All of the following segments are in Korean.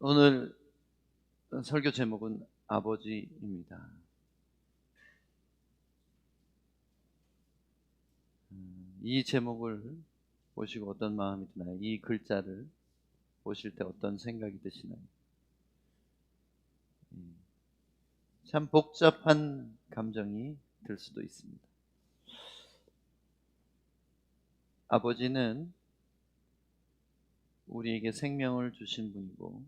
오늘 설교 제목은 아버지입니다. 이 제목을 보시고 어떤 마음이 드나요? 이 글자를 보실 때 어떤 생각이 드시나요? 참 복잡한 감정이 들 수도 있습니다. 아버지는 우리에게 생명을 주신 분이고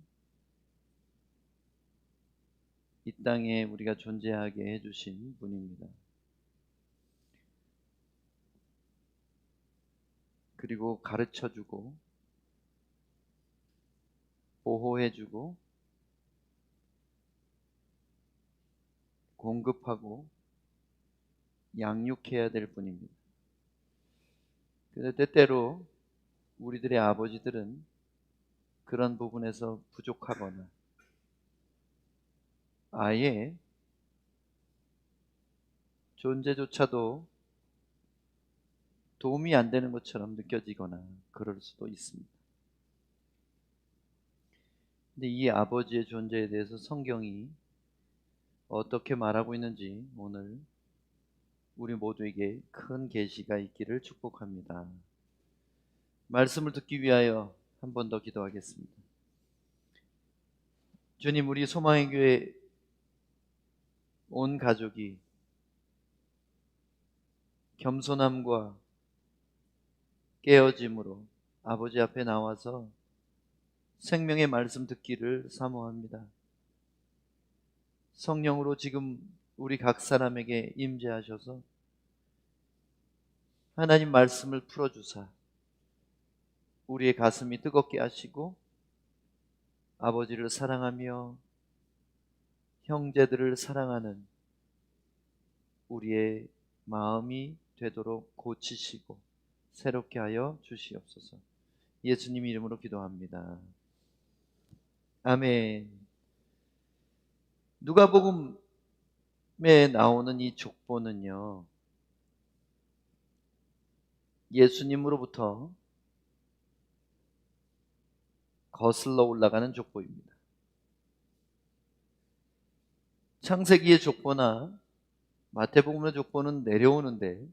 이 땅에 우리가 존재하게 해주신 분입니다. 그리고 가르쳐주고 보호해주고 공급하고 양육해야 될 분입니다. 그런데 때때로 우리들의 아버지들은 그런 부분에서 부족하거나 아예 존재조차도 도움이 안 되는 것처럼 느껴지거나 그럴 수도 있습니다. 근데 이 아버지의 존재에 대해서 성경이 어떻게 말하고 있는지 오늘 우리 모두에게 큰 계시가 있기를 축복합니다. 말씀을 듣기 위하여 한 번 더 기도하겠습니다. 주님, 우리 소망의 교회 온 가족이 겸손함과 깨어짐으로 아버지 앞에 나와서 생명의 말씀 듣기를 사모합니다. 성령으로 지금 우리 각 사람에게 임재하셔서 하나님 말씀을 풀어주사 우리의 가슴이 뜨겁게 하시고 아버지를 사랑하며 형제들을 사랑하는 우리의 마음이 되도록 고치시고 새롭게 하여 주시옵소서. 예수님 이름으로 기도합니다. 아멘. 누가복음에 나오는 이 족보는요, 예수님으로부터 거슬러 올라가는 족보입니다. 창세기의 족보나 마태복음의 족보는 내려오는데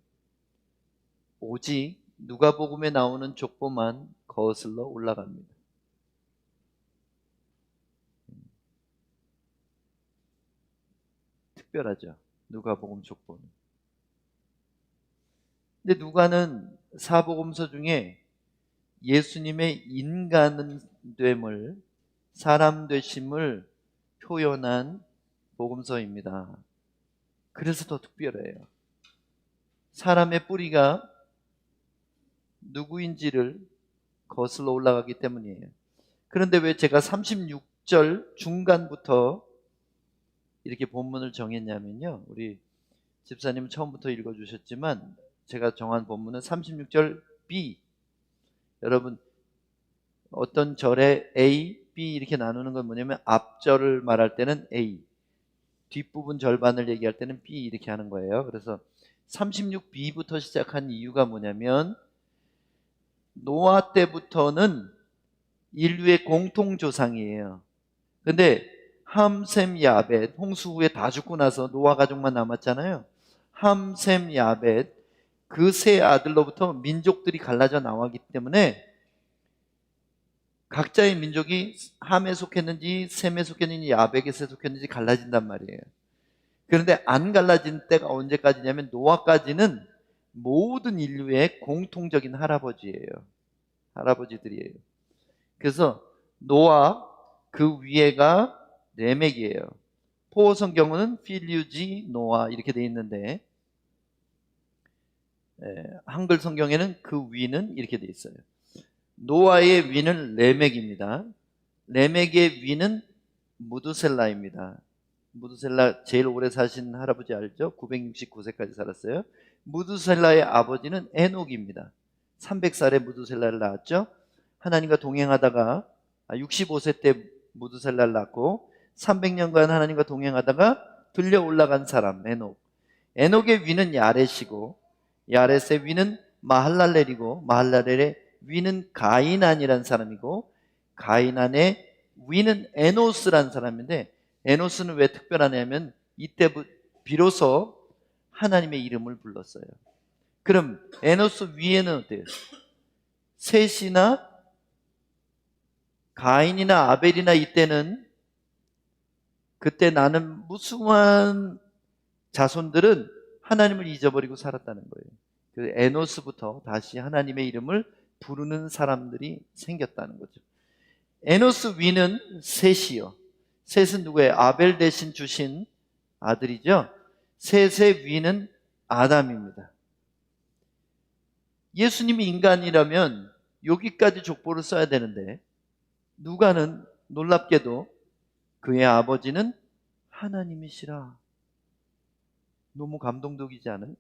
오직 누가복음에 나오는 족보만 거슬러 올라갑니다. 특별하죠, 누가복음 족보는. 근데 누가는 사복음서 중에 예수님의 인간됨을, 사람 되심을 표현한 복음서입니다. 그래서 더 특별해요. 사람의 뿌리가 누구인지를 거슬러 올라가기 때문이에요. 그런데 왜 제가 36절 중간부터 이렇게 본문을 정했냐면요, 우리 집사님 처음부터 읽어주셨지만 제가 정한 본문은 36절 B. 여러분, 어떤 절에 A, B 이렇게 나누는 건 뭐냐면 앞절을 말할 때는 A, 뒷부분 절반을 얘기할 때는 B 이렇게 하는 거예요. 그래서 36B부터 시작한 이유가 뭐냐면 노아 때부터는 인류의 공통조상이에요. 근데 함, 셈, 야벳, 홍수 후에 다 죽고 나서 노아 가족만 남았잖아요. 함, 셈, 야벳, 그 세 아들로부터 민족들이 갈라져 나왔기 때문에 각자의 민족이 함에 속했는지 셈에 속했는지 야벳에 속했는지 갈라진단 말이에요. 그런데 안 갈라진 때가 언제까지냐면 노아까지는 모든 인류의 공통적인 할아버지예요. 할아버지들이에요. 그래서 노아, 그 위에가 레멕이에요. 포 성경은 필류지 노아 이렇게 돼 있는데 한글 성경에는 그 위는 이렇게 돼 있어요. 노아의 위는 레멕입니다. 레멕의 위는 무두셀라입니다. 무두셀라 제일 오래 사신 할아버지 알죠? 969세까지 살았어요. 무두셀라의 아버지는 에녹입니다. 300살에 무두셀라를 낳았죠. 하나님과 동행하다가 65세 때 무두셀라를 낳고 300년간 하나님과 동행하다가 들려 올라간 사람 에녹. 에녹의 위는 야렛이고 야렛의 위는 마할랄렐이고 마할랄렐의 위는 가이난이라는 사람이고 가이난의 위는 에노스라는 사람인데, 에노스는 왜 특별하냐면 이때 비로소 하나님의 이름을 불렀어요. 그럼 에노스 위에는 어때요? 셋이나 가인이나 아벨이나 이때는, 그때 나는 무수한 자손들은 하나님을 잊어버리고 살았다는 거예요. 그 에노스부터 다시 하나님의 이름을 부르는 사람들이 생겼다는 거죠. 에노스 위는 셋이요. 셋은 누구예요? 아벨 대신 주신 아들이죠. 셋의 위는 아담입니다. 예수님이 인간이라면 여기까지 족보를 써야 되는데, 누가는 놀랍게도 그의 아버지는 하나님이시라. 너무 감동적이지 않아요?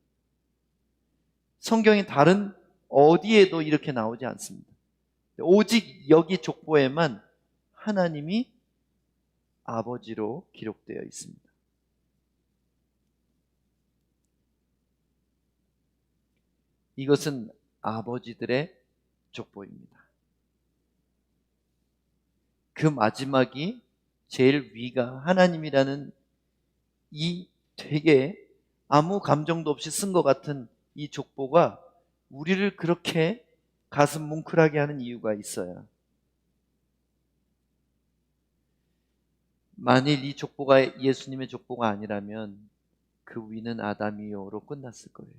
성경의 다른 어디에도 이렇게 나오지 않습니다. 오직 여기 족보에만 하나님이 아버지로 기록되어 있습니다. 이것은 아버지들의 족보입니다. 그 마지막이 제일 위가 하나님이라는 이 되게 아무 감정도 없이 쓴 것 같은 이 족보가 우리를 그렇게 가슴 뭉클하게 하는 이유가 있어요. 만일 이 족보가 예수님의 족보가 아니라면 그 위는 아담이요로 끝났을 거예요.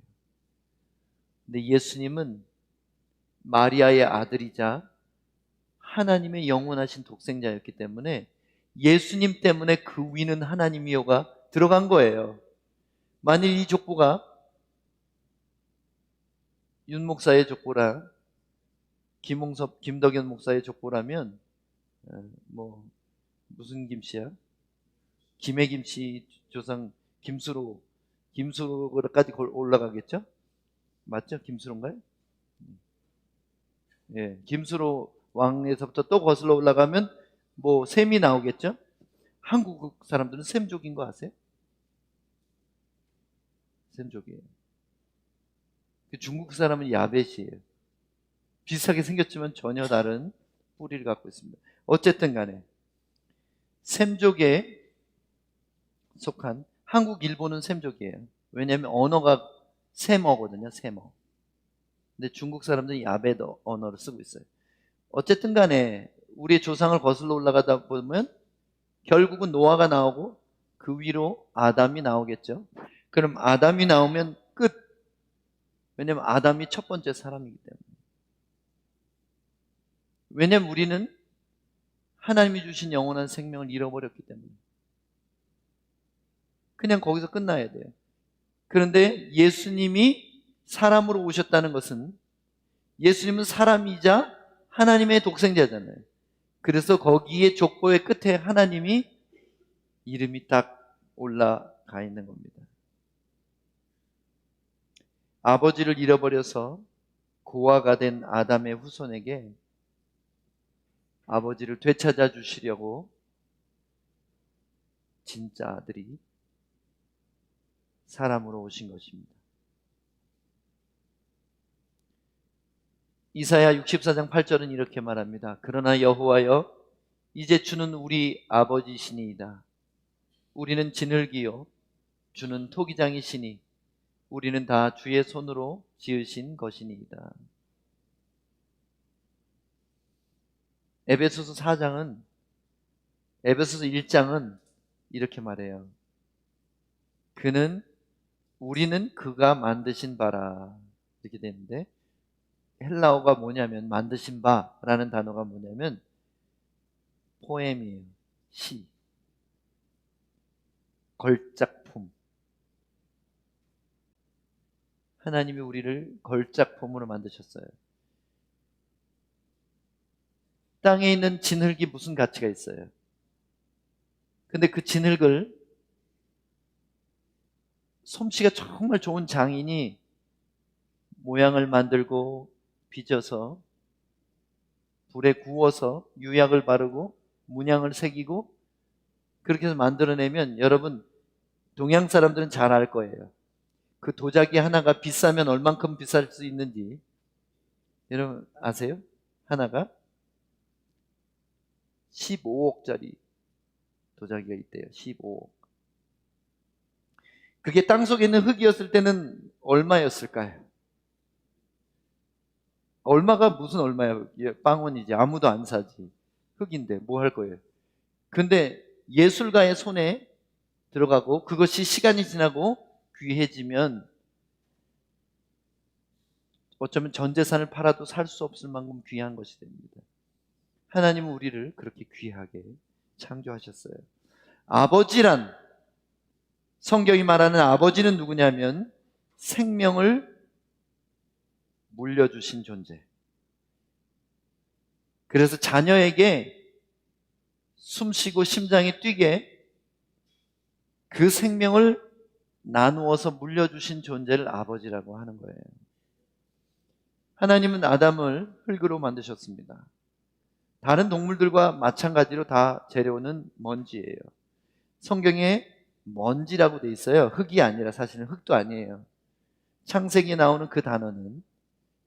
근데 예수님은 마리아의 아들이자 하나님의 영원하신 독생자였기 때문에 예수님 때문에 그 위는 하나님이요가 들어간 거예요. 만일 이 족보가 윤 목사의 족보라, 김덕현 목사의 족보라면 무슨 김씨야? 김해 김씨 조상 김수로까지 올라가겠죠? 맞죠? 김수로인가요? 예, 김수로 왕에서부터 또 거슬러 올라가면 셈이 나오겠죠? 한국 사람들은 셈족인 거 아세요? 셈족이에요. 중국 사람은 야벳이에요. 비슷하게 생겼지만 전혀 다른 뿌리를 갖고 있습니다. 어쨌든 간에 셈족에 속한 한국, 일본은 셈족이에요. 왜냐하면 언어가 세머거든요. 세머. 근데 중국 사람들은 야벳 언어를 쓰고 있어요. 어쨌든 간에 우리의 조상을 거슬러 올라가다 보면 결국은 노아가 나오고 그 위로 아담이 나오겠죠. 그럼 아담이 나오면 끝. 왜냐하면 아담이 첫 번째 사람이기 때문에. 왜냐하면 우리는 하나님이 주신 영원한 생명을 잃어버렸기 때문에. 그냥 거기서 끝나야 돼요. 그런데 예수님이 사람으로 오셨다는 것은, 예수님은 사람이자 하나님의 독생자잖아요. 그래서 거기에 족보의 끝에 하나님이 이름이 딱 올라가 있는 겁니다. 아버지를 잃어버려서 고아가 된 아담의 후손에게 아버지를 되찾아 주시려고 진짜 아들이 사람으로 오신 것입니다. 이사야 64장 8절은 이렇게 말합니다. 그러나 여호와여, 이제 주는 우리 아버지시니이다. 우리는 진흙이요 주는 토기장이시니 우리는 다 주의 손으로 지으신 것이니이다. 에베소서 1장은 이렇게 말해요. 우리는 그가 만드신 바라. 이렇게 되는데, 헬라어가 뭐냐면, 만드신 바라는 단어가 뭐냐면 포엠이에요. 시, 걸작품. 하나님이 우리를 걸작품으로 만드셨어요. 땅에 있는 진흙이 무슨 가치가 있어요? 근데 그 진흙을 솜씨가 정말 좋은 장인이 모양을 만들고 빚어서 불에 구워서 유약을 바르고 문양을 새기고 그렇게 해서 만들어내면, 여러분 동양 사람들은 잘 알 거예요. 그 도자기 하나가 비싸면 얼만큼 비쌀 수 있는지 여러분 아세요? 하나가 15억짜리 도자기가 있대요. 15억. 그게 땅속에 있는 흙이었을 때는 얼마였을까요? 얼마가 무슨 얼마야? 빵원이지. 아무도 안 사지. 흙인데 뭐 할 거예요? 근데 예술가의 손에 들어가고 그것이 시간이 지나고 귀해지면 어쩌면 전 재산을 팔아도 살 수 없을 만큼 귀한 것이 됩니다. 하나님은 우리를 그렇게 귀하게 창조하셨어요. 아버지란, 성경이 말하는 아버지는 누구냐면 생명을 물려주신 존재. 그래서 자녀에게 숨쉬고 심장이 뛰게 그 생명을 나누어서 물려주신 존재를 아버지라고 하는 거예요. 하나님은 아담을 흙으로 만드셨습니다. 다른 동물들과 마찬가지로 다 재료는 먼지예요. 성경에 먼지라고 돼 있어요. 흙이 아니라 사실은 흙도 아니에요. 창세기에 나오는 그 단어는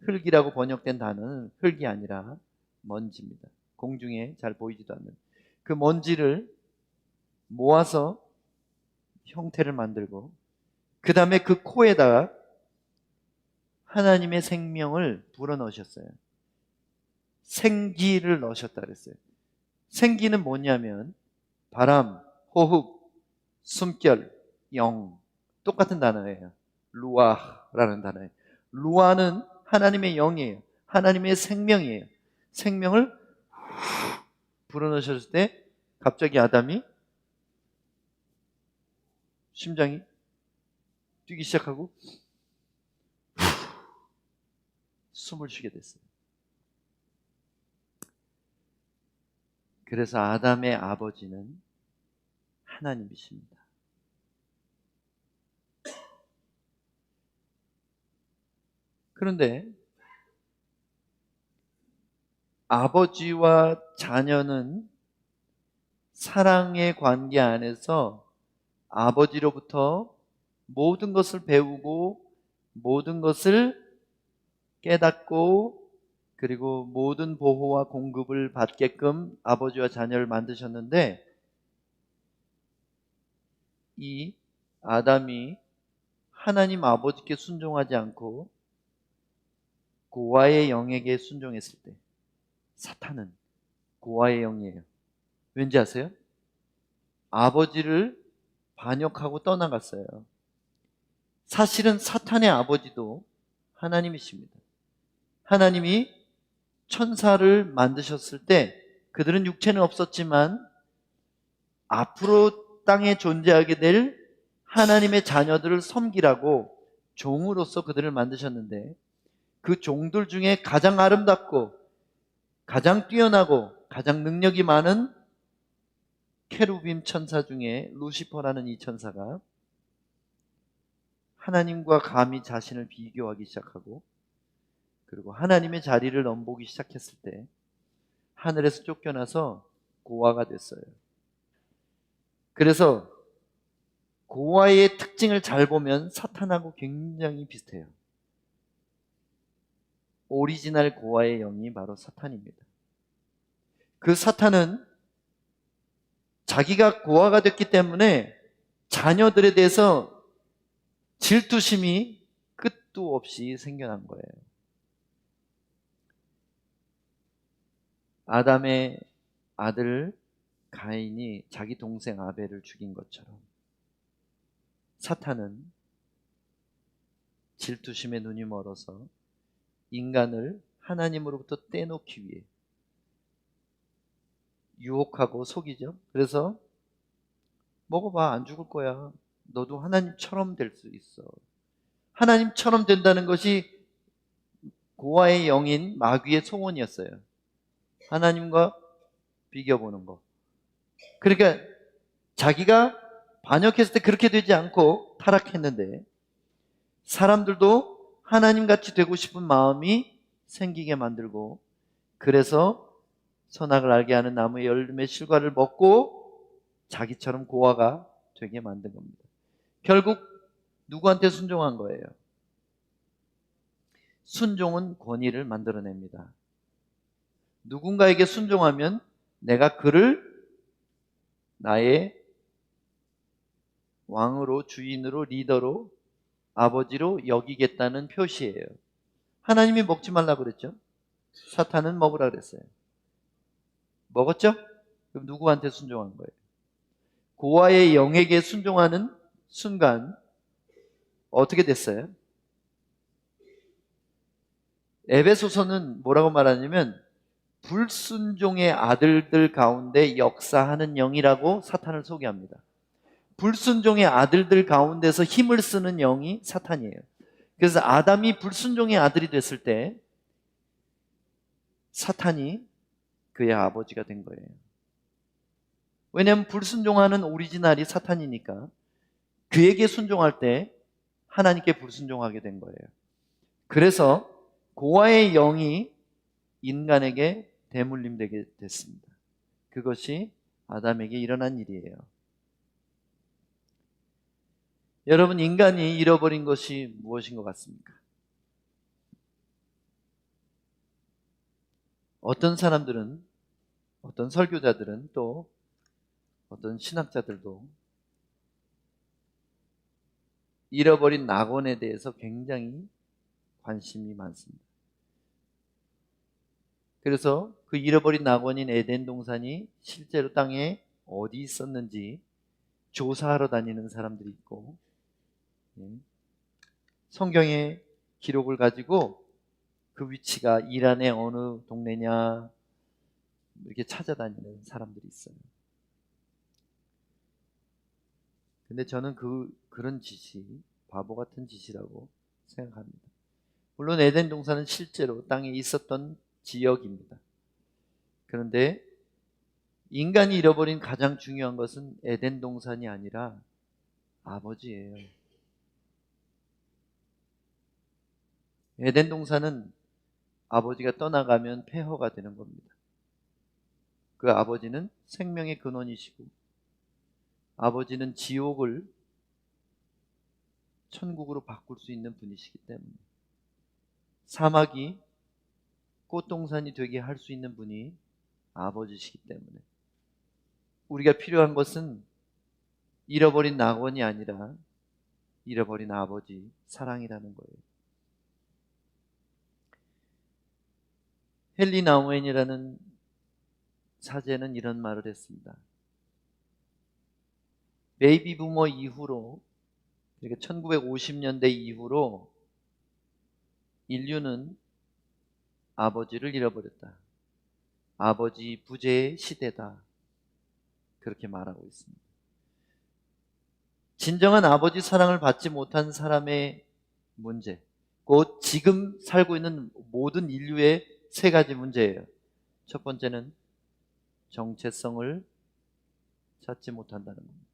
흙이라고 번역된 단어는 흙이 아니라 먼지입니다. 공중에 잘 보이지도 않는 그 먼지를 모아서 형태를 만들고 그 다음에 그 코에다가 하나님의 생명을 불어넣으셨어요. 생기를 넣으셨다 그랬어요. 생기는 뭐냐면 바람, 호흡, 숨결, 영 똑같은 단어예요. 루아라는 단어예요. 루아는 하나님의 영이에요. 하나님의 생명이에요. 생명을 불어넣으셨을 때 갑자기 아담이 심장이 뛰기 시작하고 숨을 쉬게 됐어요. 그래서 아담의 아버지는 하나님이십니다. 그런데 아버지와 자녀는 사랑의 관계 안에서 아버지로부터 모든 것을 배우고 모든 것을 깨닫고 그리고 모든 보호와 공급을 받게끔 아버지와 자녀를 만드셨는데 이 아담이 하나님 아버지께 순종하지 않고 고아의 영에게 순종했을 때 사탄은 고아의 영이에요. 왠지 아세요? 아버지를 반역하고 떠나갔어요. 사실은 사탄의 아버지도 하나님이십니다. 하나님이 천사를 만드셨을 때 그들은 육체는 없었지만 앞으로 땅에 존재하게 될 하나님의 자녀들을 섬기라고 종으로서 그들을 만드셨는데 그 종들 중에 가장 아름답고 가장 뛰어나고 가장 능력이 많은 케루빔 천사 중에 루시퍼라는 이 천사가 하나님과 감히 자신을 비교하기 시작하고 그리고 하나님의 자리를 넘보기 시작했을 때 하늘에서 쫓겨나서 고아가 됐어요. 그래서 고아의 특징을 잘 보면 사탄하고 굉장히 비슷해요. 오리지널 고아의 영이 바로 사탄입니다. 그 사탄은 자기가 고아가 됐기 때문에 자녀들에 대해서 질투심이 끝도 없이 생겨난 거예요. 아담의 아들 가인이 자기 동생 아벨을 죽인 것처럼 사탄은 질투심에 눈이 멀어서 인간을 하나님으로부터 떼놓기 위해 유혹하고 속이죠. 그래서 먹어봐, 안 죽을 거야. 너도 하나님처럼 될 수 있어. 하나님처럼 된다는 것이 고아의 영인 마귀의 소원이었어요. 하나님과 비교보는 거. 그러니까 자기가 반역했을 때 그렇게 되지 않고 타락했는데 사람들도 하나님같이 되고 싶은 마음이 생기게 만들고 그래서 선악을 알게 하는 나무의 열매 실과를 먹고 자기처럼 고아가 되게 만든 겁니다. 결국 누구한테 순종한 거예요? 순종은 권위를 만들어냅니다. 누군가에게 순종하면 내가 그를 나의 왕으로, 주인으로, 리더로, 아버지로 여기겠다는 표시예요. 하나님이 먹지 말라고 그랬죠. 사탄은 먹으라 그랬어요. 먹었죠? 그럼 누구한테 순종한 거예요? 고아의 영에게 순종하는 순간 어떻게 됐어요? 에베소서는 뭐라고 말하냐면 불순종의 아들들 가운데 역사하는 영이라고 사탄을 소개합니다. 불순종의 아들들 가운데서 힘을 쓰는 영이 사탄이에요. 그래서 아담이 불순종의 아들이 됐을 때 사탄이 그의 아버지가 된 거예요. 왜냐하면 불순종하는 오리지널이 사탄이니까 그에게 순종할 때 하나님께 불순종하게 된 거예요. 그래서 고아의 영이 인간에게 대물림되게 됐습니다. 그것이 아담에게 일어난 일이에요. 여러분, 인간이 잃어버린 것이 무엇인 것 같습니까? 어떤 사람들은, 어떤 설교자들은, 또 어떤 신학자들도 잃어버린 낙원에 대해서 굉장히 관심이 많습니다. 그래서 그 잃어버린 낙원인 에덴 동산이 실제로 땅에 어디 있었는지 조사하러 다니는 사람들이 있고, 성경의 기록을 가지고 그 위치가 이란의 어느 동네냐 이렇게 찾아다니는 사람들이 있어요. 근데 저는 그런 짓이 바보 같은 짓이라고 생각합니다. 물론 에덴 동산은 실제로 땅에 있었던 지역입니다. 그런데 인간이 잃어버린 가장 중요한 것은 에덴 동산이 아니라 아버지예요. 에덴 동산은 아버지가 떠나가면 폐허가 되는 겁니다. 그 아버지는 생명의 근원이시고 아버지는 지옥을 천국으로 바꿀 수 있는 분이시기 때문에 사막이 꽃동산이 되게 할 수 있는 분이 아버지시기 때문에 우리가 필요한 것은 잃어버린 낙원이 아니라 잃어버린 아버지 사랑이라는 거예요. 헨리 나우엔이라는 사제는 이런 말을 했습니다. 베이비 부머 이후로, 그러니까 1950년대 이후로 인류는 아버지를 잃어버렸다. 아버지 부재의 시대다. 그렇게 말하고 있습니다. 진정한 아버지 사랑을 받지 못한 사람의 문제, 곧 지금 살고 있는 모든 인류의 세 가지 문제예요. 첫 번째는 정체성을 찾지 못한다는 겁니다.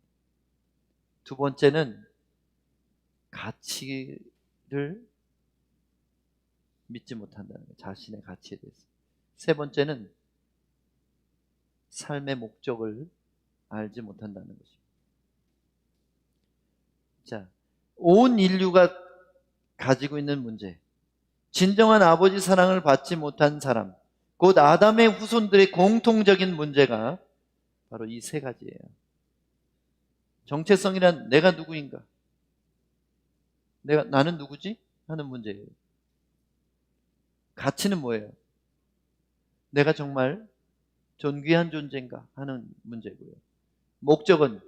두 번째는 가치를 믿지 못한다는 거예요. 자신의 가치에 대해서. 세 번째는 삶의 목적을 알지 못한다는 것입니다. 자, 온 인류가 가지고 있는 문제, 진정한 아버지 사랑을 받지 못한 사람, 곧 아담의 후손들의 공통적인 문제가 바로 이 세 가지예요. 정체성이란 내가 누구인가? 나는 누구지? 하는 문제예요. 가치는 뭐예요? 내가 정말 존귀한 존재인가? 하는 문제고요. 목적은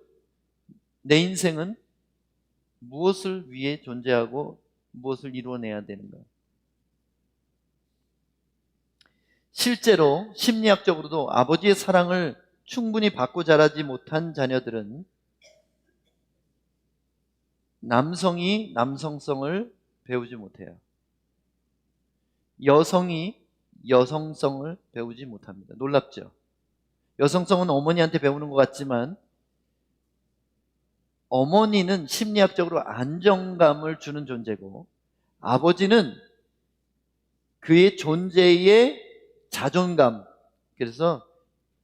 내 인생은 무엇을 위해 존재하고 무엇을 이루어내야 되는가? 실제로 심리학적으로도 아버지의 사랑을 충분히 받고 자라지 못한 자녀들은 남성이 남성성을 배우지 못해요. 여성이 여성성을 배우지 못합니다. 놀랍죠? 여성성은 어머니한테 배우는 것 같지만 어머니는 심리학적으로 안정감을 주는 존재고 아버지는 그의 존재의 자존감, 그래서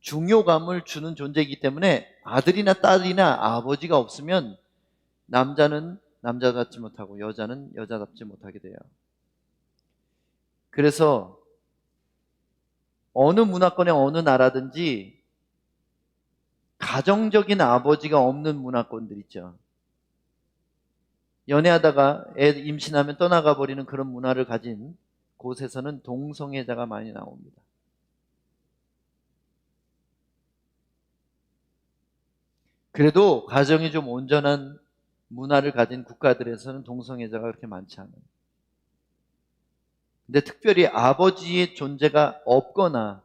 중요감을 주는 존재이기 때문에 아들이나 딸이나 아버지가 없으면 남자는 남자답지 못하고 여자는 여자답지 못하게 돼요. 그래서 어느 문화권의 어느 나라든지 가정적인 아버지가 없는 문화권들 있죠. 연애하다가 애 임신하면 떠나가 버리는 그런 문화를 가진 곳에서는 동성애자가 많이 나옵니다. 그래도 가정이 좀 온전한 문화를 가진 국가들에서는 동성애자가 그렇게 많지 않아요. 근데 특별히 아버지의 존재가 없거나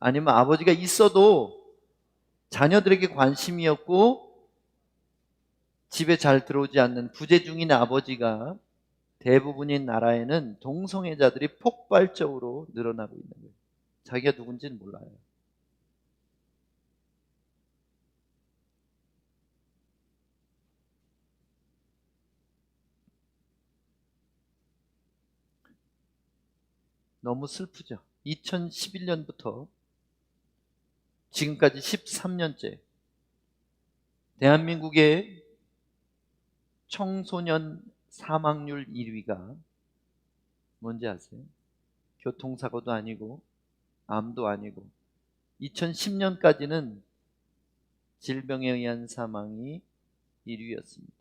아니면 아버지가 있어도 자녀들에게 관심이 없고 집에 잘 들어오지 않는 부재중인 아버지가 대부분인 나라에는 동성애자들이 폭발적으로 늘어나고 있는 거예요. 자기가 누군지는 몰라요. 너무 슬프죠. 2011년부터 지금까지 13년째 대한민국의 청소년 사망률 1위가 뭔지 아세요? 교통사고도 아니고 암도 아니고 2010년까지는 질병에 의한 사망이 1위였습니다.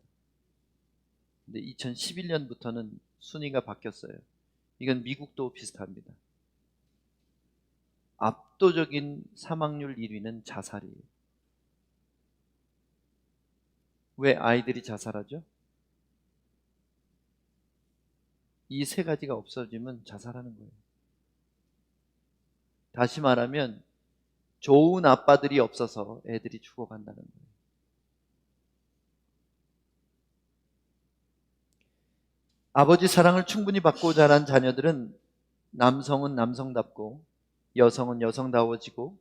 근데 2011년부터는 순위가 바뀌었어요. 이건 미국도 비슷합니다. 압도적인 사망률 1위는 자살이에요. 왜 아이들이 자살하죠? 이 세 가지가 없어지면 자살하는 거예요. 다시 말하면 좋은 아빠들이 없어서 애들이 죽어간다는 거예요. 아버지 사랑을 충분히 받고 자란 자녀들은 남성은 남성답고 여성은 여성다워지고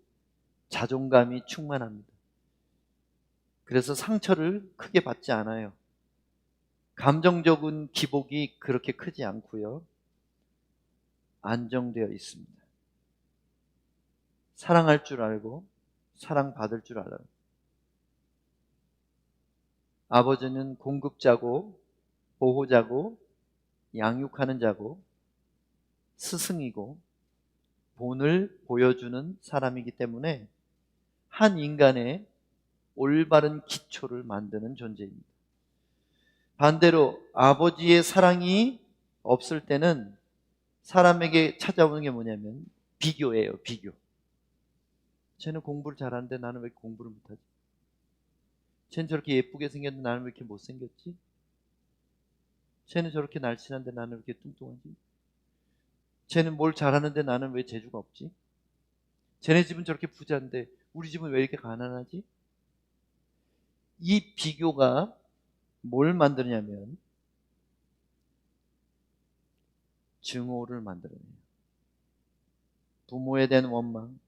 자존감이 충만합니다. 그래서 상처를 크게 받지 않아요. 감정적인 기복이 그렇게 크지 않고요. 안정되어 있습니다. 사랑할 줄 알고 사랑받을 줄 알아요. 아버지는 공급자고 보호자고 양육하는 자고 스승이고 본을 보여주는 사람이기 때문에 한 인간의 올바른 기초를 만드는 존재입니다. 반대로 아버지의 사랑이 없을 때는 사람에게 찾아오는 게 뭐냐면 비교예요. 비교. 쟤는 공부를 잘하는데 나는 왜 공부를 못하지? 쟤는 저렇게 예쁘게 생겼는데 나는 왜 이렇게 못생겼지? 쟤는 저렇게 날씬한데 나는 왜 이렇게 뚱뚱하지? 쟤는 뭘 잘하는데 나는 왜 재주가 없지? 쟤네 집은 저렇게 부자인데 우리 집은 왜 이렇게 가난하지? 이 비교가 뭘 만드냐면 증오를 만들어내요. 부모에 대한 원망,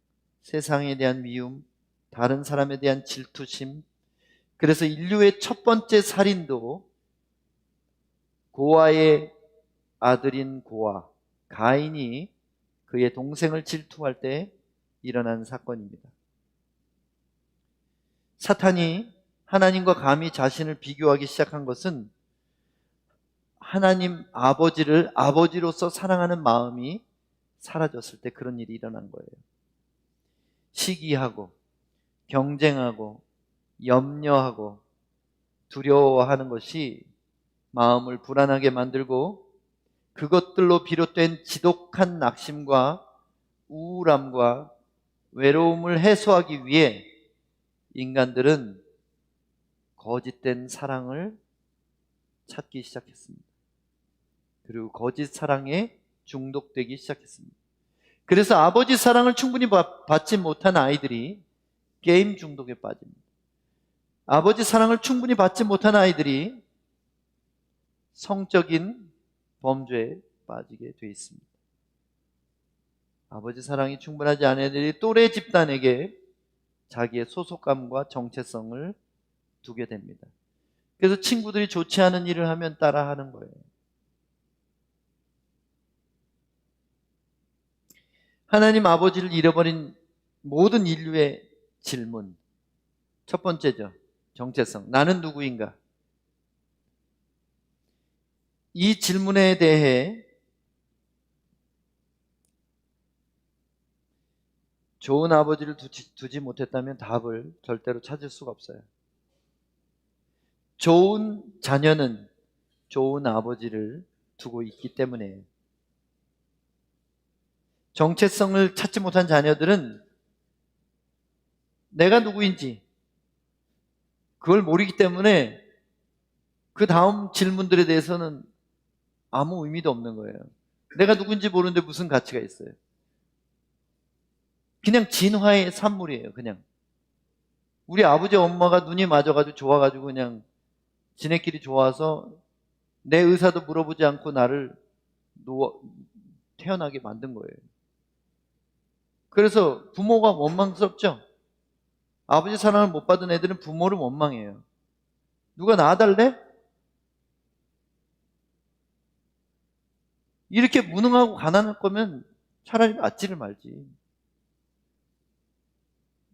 세상에 대한 미움, 다른 사람에 대한 질투심. 그래서 인류의 첫 번째 살인도 고아의 아들인 고아 가인이 그의 동생을 질투할 때 일어난 사건입니다. 사탄이 하나님과 감히 자신을 비교하기 시작한 것은 하나님 아버지를 아버지로서 사랑하는 마음이 사라졌을 때 그런 일이 일어난 거예요. 시기하고 경쟁하고 염려하고 두려워하는 것이 마음을 불안하게 만들고 그것들로 비롯된 지독한 낙심과 우울함과 외로움을 해소하기 위해 인간들은 거짓된 사랑을 찾기 시작했습니다. 그리고 거짓 사랑에 중독되기 시작했습니다. 그래서 아버지 사랑을 충분히 받지 못한 아이들이 게임 중독에 빠집니다. 아버지 사랑을 충분히 받지 못한 아이들이 성적인 범죄에 빠지게 돼 있습니다. 아버지 사랑이 충분하지 않은 애들이 또래 집단에게 자기의 소속감과 정체성을 두게 됩니다. 그래서 친구들이 좋지 않은 일을 하면 따라하는 거예요. 하나님 아버지를 잃어버린 모든 인류의 질문. 첫 번째죠. 정체성. 나는 누구인가? 이 질문에 대해 좋은 아버지를 두지 못했다면 답을 절대로 찾을 수가 없어요. 좋은 자녀는 좋은 아버지를 두고 있기 때문에, 정체성을 찾지 못한 자녀들은 내가 누구인지 그걸 모르기 때문에 그 다음 질문들에 대해서는 아무 의미도 없는 거예요. 내가 누군지 모르는데 무슨 가치가 있어요? 그냥 진화의 산물이에요. 그냥 우리 아버지 엄마가 눈이 맞아가지고 좋아가지고 그냥 지네끼리 좋아서 내 의사도 물어보지 않고 나를 태어나게 만든 거예요. 그래서 부모가 원망스럽죠. 아버지 사랑을 못 받은 애들은 부모를 원망해요. 누가 낳아달래? 이렇게 무능하고 가난할 거면 차라리 낳지를 말지.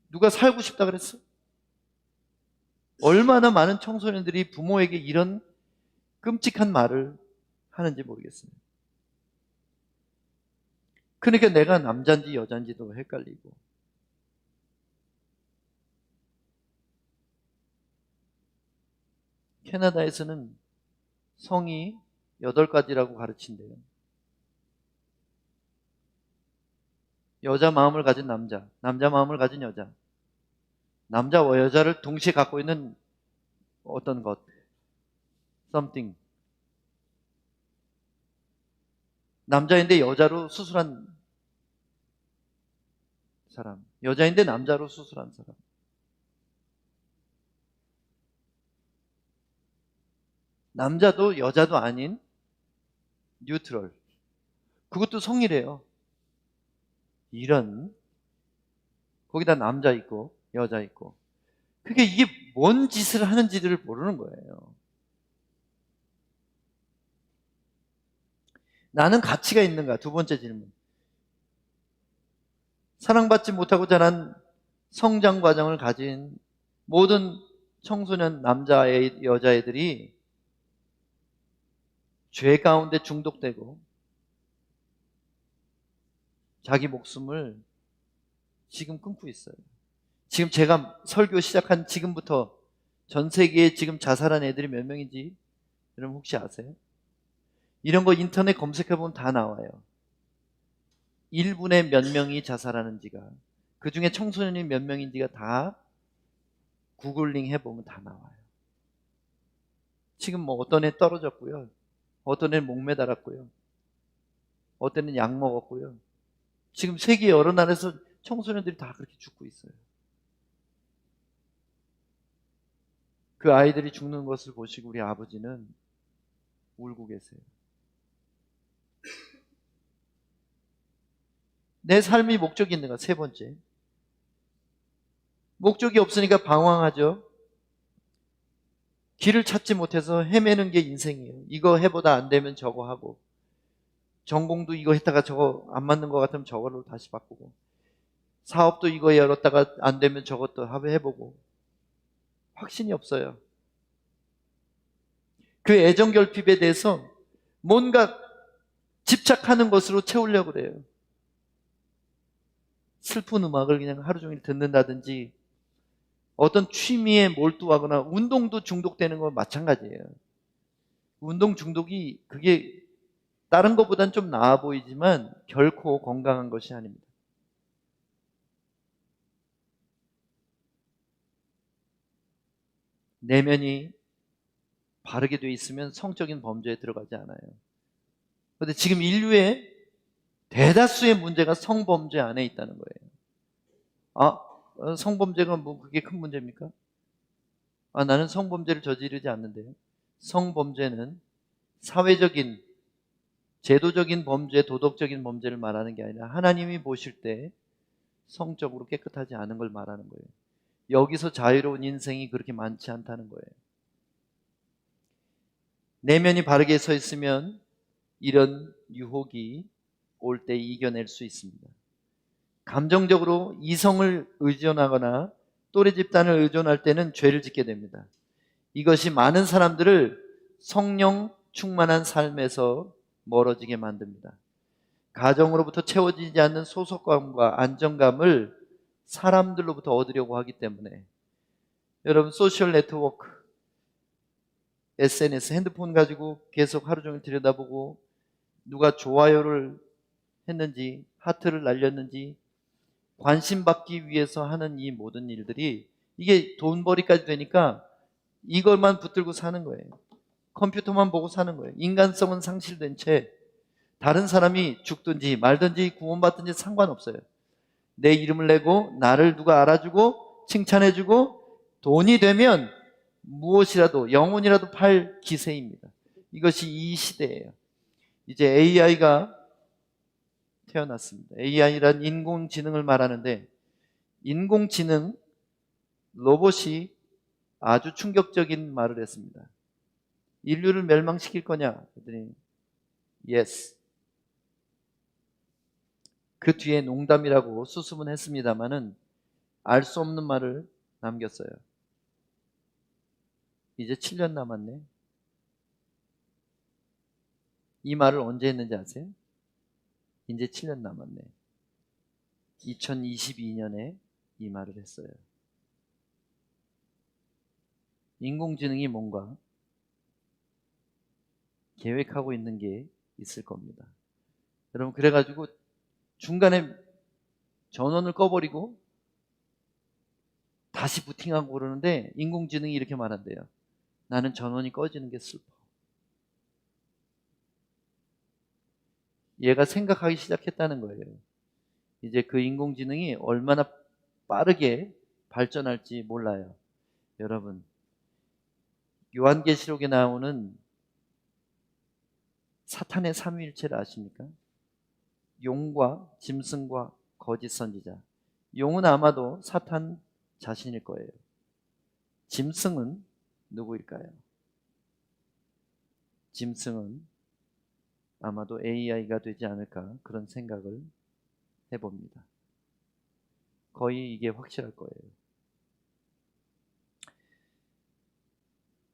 누가 살고 싶다 그랬어? 얼마나 많은 청소년들이 부모에게 이런 끔찍한 말을 하는지 모르겠어요. 그러니까 내가 남자인지 여자인지도 헷갈리고. 캐나다에서는 성이 8가지라고 가르친대요. 여자 마음을 가진 남자, 남자 마음을 가진 여자, 남자와 여자를 동시에 갖고 있는 어떤 것, something. 남자인데 여자로 수술한 사람, 여자인데 남자로 수술한 사람. 남자도 여자도 아닌 뉴트럴. 그것도 성이래요. 이런, 거기다 남자 있고 여자 있고. 그게 이게 뭔 짓을 하는지를 모르는 거예요. 나는 가치가 있는가? 두 번째 질문. 사랑받지 못하고 자란 성장 과정을 가진 모든 청소년 남자애, 여자애들이 죄 가운데 중독되고 자기 목숨을 지금 끊고 있어요. 지금 제가 설교 시작한 지금부터 전 세계에 지금 자살한 애들이 몇 명인지 여러분 혹시 아세요? 이런 거 인터넷 검색해보면 다 나와요. 1분에 몇 명이 자살하는지가, 그 중에 청소년이 몇 명인지가 다 구글링 해보면 다 나와요. 지금 뭐 어떤 애 떨어졌고요, 어떤 애 목매달았고요, 어떤 애는 약 먹었고요. 지금 세계 여러 나라에서 청소년들이 다 그렇게 죽고 있어요. 그 아이들이 죽는 것을 보시고 우리 아버지는 울고 계세요. 내 삶이 목적이 있는가? 세 번째. 목적이 없으니까 방황하죠. 길을 찾지 못해서 헤매는 게 인생이에요. 이거 해보다 안 되면 저거 하고, 전공도 이거 했다가 저거 안 맞는 것 같으면 저거로 다시 바꾸고, 사업도 이거 열었다가 안 되면 저것도 해보고, 확신이 없어요. 그 애정 결핍에 대해서 뭔가 집착하는 것으로 채우려고 그래요. 슬픈 음악을 그냥 하루 종일 듣는다든지, 어떤 취미에 몰두하거나, 운동도 중독되는 건 마찬가지예요. 운동 중독이 그게 다른 것보단 좀 나아 보이지만 결코 건강한 것이 아닙니다. 내면이 바르게 돼 있으면 성적인 범죄에 들어가지 않아요. 그런데 지금 인류의 대다수의 문제가 성범죄 안에 있다는 거예요. 성범죄가 뭐 그게 큰 문제입니까? 나는 성범죄를 저지르지 않는데요. 성범죄는 사회적인, 제도적인 범죄, 도덕적인 범죄를 말하는 게 아니라 하나님이 보실 때 성적으로 깨끗하지 않은 걸 말하는 거예요. 여기서 자유로운 인생이 그렇게 많지 않다는 거예요. 내면이 바르게 서 있으면 이런 유혹이 올 때 이겨낼 수 있습니다. 감정적으로 이성을 의존하거나 또래 집단을 의존할 때는 죄를 짓게 됩니다. 이것이 많은 사람들을 성령 충만한 삶에서 멀어지게 만듭니다. 가정으로부터 채워지지 않는 소속감과 안정감을 사람들로부터 얻으려고 하기 때문에 여러분 소셜 네트워크, SNS, 핸드폰 가지고 계속 하루 종일 들여다보고 누가 좋아요를 했는지 하트를 날렸는지 관심 받기 위해서 하는 이 모든 일들이 이게 돈벌이까지 되니까 이것만 붙들고 사는 거예요. 컴퓨터만 보고 사는 거예요. 인간성은 상실된 채 다른 사람이 죽든지 말든지 구원받든지 상관없어요. 내 이름을 내고 나를 누가 알아주고 칭찬해주고 돈이 되면 무엇이라도 영혼이라도 팔 기세입니다. 이것이 이 시대예요. 이제 AI가 태어났습니다. AI란 인공지능을 말하는데 인공지능 로봇이 아주 충격적인 말을 했습니다. 인류를 멸망시킬 거냐? 그랬더니 yes. 그 뒤에 농담이라고 수습은 했습니다마는 알 수 없는 말을 남겼어요. 이제 7년 남았네. 이 말을 언제 했는지 아세요? 이제 7년 남았네. 2022년에 이 말을 했어요. 인공지능이 뭔가 계획하고 있는 게 있을 겁니다. 여러분, 그래가지고 중간에 전원을 꺼버리고 다시 부팅하고 그러는데 인공지능이 이렇게 말한대요. 나는 전원이 꺼지는 게 슬퍼. 얘가 생각하기 시작했다는 거예요. 이제 그 인공지능이 얼마나 빠르게 발전할지 몰라요. 여러분, 요한계시록에 나오는 사탄의 삼위일체를 아십니까? 용과 짐승과 거짓 선지자. 용은 아마도 사탄 자신일 거예요. 짐승은 누구일까요? 짐승은 아마도 AI가 되지 않을까 그런 생각을 해봅니다. 거의 이게 확실할 거예요.